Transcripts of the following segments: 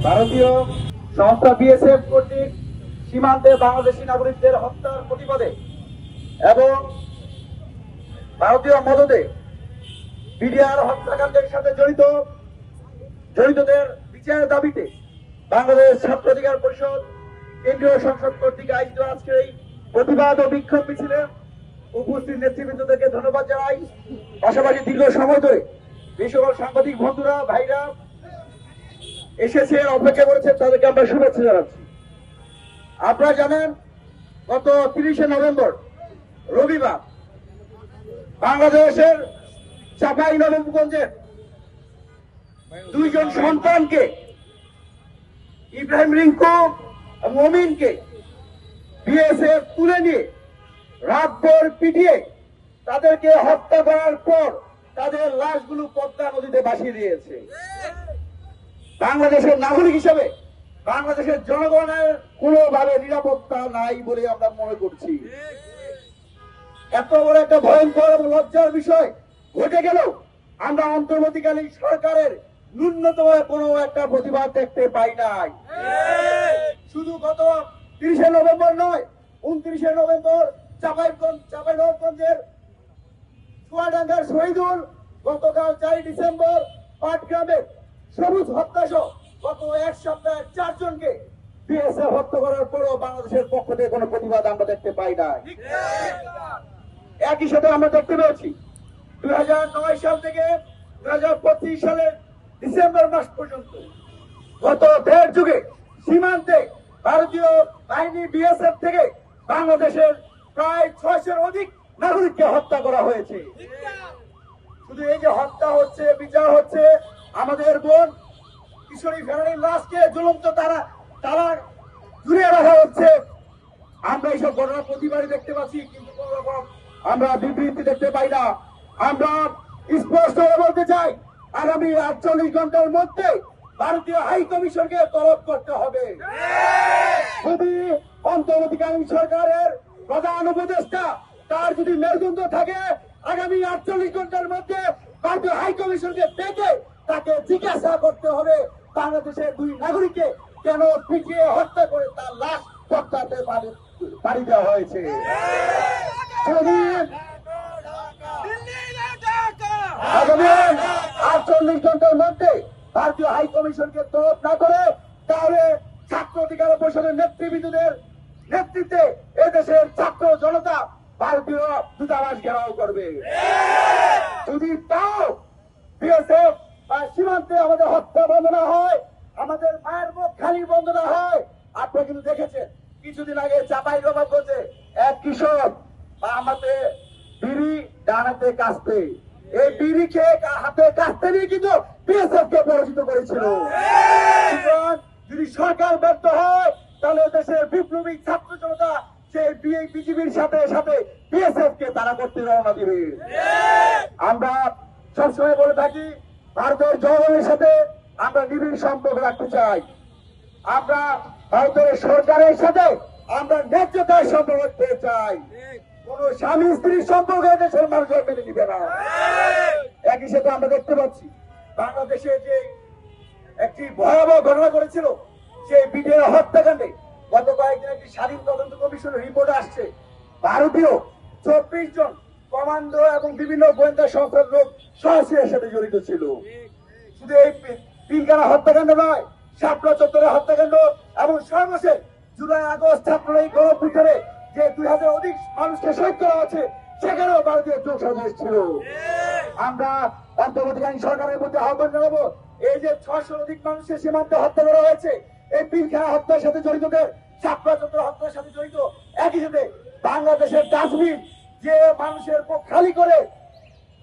ভারতীয় সংস্থা বিএসএফ কর্তৃক সীমান্তে বাংলাদেশি নাগরিকদের হত্যার প্রতিবাদে এবং ভারতীয় মদদে বিডিআর হত্যাকাণ্ডের সাথে জড়িতদের বিচারের দাবিতে বাংলাদেশ ছাত্র অধিকার পরিষদ কেন্দ্রীয় সংসদ কর্তৃক আয়োজিত আজকের এই প্রতিবাদ ও বিক্ষোভ মিছিলে উপস্থিত নেতৃবৃন্দদেরকে ধন্যবাদ জানাই। পাশাপাশি দীর্ঘ সময় ধরে এই সকল সাংবাদিক বন্ধুরা ভাইরা এসেছে, অপেক্ষা করেছেন, তাদেরকে আমরা শুভেচ্ছা জানাচ্ছি। আপনারা জানেন গত 30শে নভেম্বর রবিবার বাংলাদেশের চাঁপাইনবাবগঞ্জের দুইজন সন্তানকে ইব্রাহিম রিঙ্কু মমিনকে বিএসএফ তুলে নিয়ে রাতভর পিটিয়ে তাদেরকে হত্যা করার পর তাদের লাশগুলো পদ্মা নদীতে ভাসিয়ে দিয়েছে। বাংলাদেশের নাগরিক হিসেবে বাংলাদেশের জনগণের কোনোভাবে নিরাপত্তা নাই বলে আমরা মনে করছি। এত বড় একটা ভয়ঙ্কর এবং লজ্জার বিষয় ঘটে গেল আমরা অন্তর্বর্তীকালীন সরকারের ন্যূনতম কোনো একটা প্রতিবাদ দেখতে পাই নাই। শুধু গত 30শে নভেম্বর নয়, 29শে নভেম্বর চাঁপাইনবাবগঞ্জের চুয়াডাঙ্গার শহীদুল, গতকাল 4 ডিসেম্বর পাটগ্রামের সবুজ হত্যাসহ গত এক সপ্তাহে 4 জনকে বিএসএফ হত্যা করার পরও বাংলাদেশের পক্ষ থেকে কোনো প্রতিবাদ আমরা দেখতে পাই না। একই সাথে আমরা দেখতে পেয়েছি 2009 সাল থেকে 2025 সালের ডিসেম্বর মাস পর্যন্ত গত 1.5 যুগে সীমান্তে ভারতীয় বাহিনী বিএসএফ থেকে বাংলাদেশের প্রায় 600-এর অধিক নাগরিককে হত্যা করা হয়েছে। শুধু এই যে হত্যা হচ্ছে, বিচার হচ্ছে, আমাদের বোন কিশোরী ফেরানির লাশকে ঝুলন্ত তারা ঝুলিয়ে রাখা হচ্ছে। আমরা এইসব ঘটনা প্রতিবারই দেখতে পাচ্ছি, কিন্তু কোন রকম আমরা বিবৃতি দেখতে পাই না। আমরা স্পষ্ট বলতে চাই, আগামী 48 ঘন্টার মধ্যে ভারতীয় হাই কমিশনকে তলব করতে হবে। যদি অন্তর্বর্তীকালীন সরকারের প্রধান উপদেষ্টা তার যদি মেরুদণ্ড থাকে, আগামী 48 ঘন্টার মধ্যে ভারতীয় হাই কমিশনকে ডেকে তাকে জিজ্ঞাসা করতে হবে বাংলাদেশের 2 নাগরিককে কেন পিটিয়ে হত্যা করে তার লাশ পদ্মাতে পাড়ি দেওয়া হয়েছে। আগামী 48 ঘন্টার মধ্যে ভারতীয় হাই কমিশনকে তলব না করে, তাহলে ছাত্র অধিকার পরিষদের নেতৃবৃন্দদের নেতৃত্বে এদেশের ছাত্র জনতা ভারতীয় দূতাবাস ঘেরাও করবে। যদি তাও বিএসএফ সীমান্তে আমাদের হত্যা বন্ধ না হয়, আমাদের মায়ের মুখ খালি বন্ধ না হয়, আপনারা কিন্তু দেখেছেন কিছুদিন আগে চাঁপাইনবাবগঞ্জে এক কিশোর আমাদের বিড়ি ডানাতে কাস্তে, এই বিড়ি খেয়ে হাতে কাস্তে নিয়ে কিন্তু বিএসএফ কে পরাজিত করেছিল। যদি সরকার ব্যর্থ হয়, তাহলে দেশের বিপ্লবী ছাত্র জনতা সেই বিজিবির সাথে সাথে বিএসএফ কে তারা করতে রওনা দিবে। আমরা সবসময় বলে থাকি, ভারতের জনগণের সাথে আমরা নিবিড় সম্পর্ক রাখতে চাই। আমরা ভারতের সরকারের সাথে আমরা ন্যায্যতার সম্পর্ক রাখতে চাই। কোন স্বামী স্ত্রীর সম্পর্ক দেশের মানুষ মেনে নিবে না। একই সাথে আমরা দেখতে পাচ্ছি বাংলাদেশে যে একটি ভয়াবহ ঘটনা করেছিল সেই বিডিআর হত্যাকাণ্ডে গত কয়েকদিন একটি স্বাধীন তদন্ত কমিশনের রিপোর্ট আসছে, ভারতীয় 24 জন কমান্ডো এবং বিভিন্ন গোয়েন্দা সংস্থার লোক সরাসরি এর সাথে জড়িত ছিল। শুধু এই পিলখানা হত্যাকাণ্ড নয়, শাপলা চত্বরের হত্যাকাণ্ড এবং সর্বশেষ জুলাই আগস্ট ছাত্ররা এই গণঅভ্যুত্থানে যে 2000 অধিক মানুষকে শহীদ করা হচ্ছে, সেখানেও ভারতীয় যোগ সদস্য ছিল। আমরা অন্তর্বর্তীকালীন সরকারের মধ্যে আহ্বান জানাবো, এই যে 600 অধিক মানুষের সীমান্তে হত্যা করা হয়েছে, এই পিলখানা হত্যার সাথে জড়িতদের, শাপলা চত্বর হত্যার সাথে জড়িত, একই সাথে বাংলাদেশের ডাস্টবিন যে মানুষের মুখ খালি করে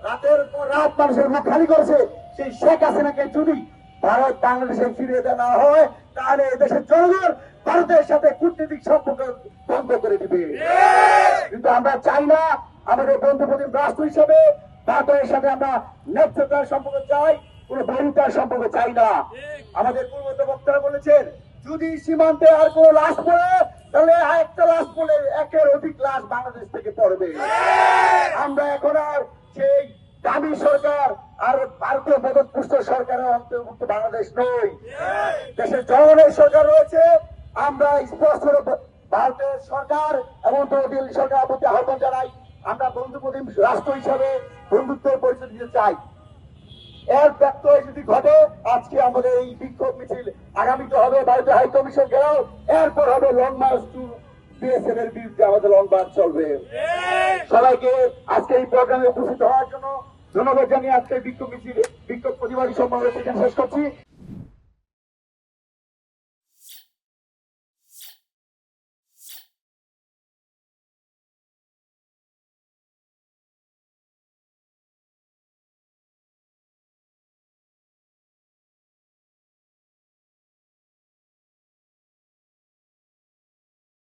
রাতের পর রাত মানুষের মুখ খালি করেছে, সেই শেখ হাসিনাকে যদি ভারত বাংলাদেশে ফিরিয়ে দেওয়া না হয়, তাহলে এদেশের জনগণ ভারতের সাথে কূটনৈতিক সম্পর্ক বন্ধ করে দিবে। কিন্তু আমরা চাই না, আমাদের বন্ধুপ্রতিম রাষ্ট্র হিসেবে ভারতের সাথে আমরা ন্যায্যতার সম্পর্ক চাই, কোন বৈরিতার সম্পর্ক চাই না। আমাদের পূর্ববর্তী বক্তারা বলেছেন, যদি সীমান্তে আর কোন লাশ পড়ে, তাহলে একটা লাশ পড়ে 1-এর অধিক লাশ বাংলাদেশ থেকে পড়বে। আমরা এখন আর সেই দামি সরকার আর ভারতীয় মদতপুষ্ট সরকারের অন্তর্ভুক্ত বাংলাদেশ নয়। দেশের জনগণের সরকার রয়েছে। আমরা স্পষ্ট ভারতের সরকার এবং দিল্লি সরকারের প্রতি আহ্বান জানাই, আমরা বন্ধুপ্রতিম রাষ্ট্র হিসাবে বন্ধুত্বের পরিচয় দিতে চাই। এর ব্যত্যয় যদি ঘটে, আজকে আমাদের এই বিক্ষোভ মিছিল আগামীতে হবে ভারতীয় হাই কমিশন ঘেরাও, এরপর হবে লং মার্চ টু বিএসএফ এর বিরুদ্ধে আমাদের লং মার্চ চলবে। সবাইকে আজকে এই প্রোগ্রামে উপস্থিত হওয়ার জন্য ধন্যবাদ জানিয়ে আজকে বিক্ষোভ মিছিল বিক্ষোভ প্রতিবাদী সমাবেশ শেষ করছি।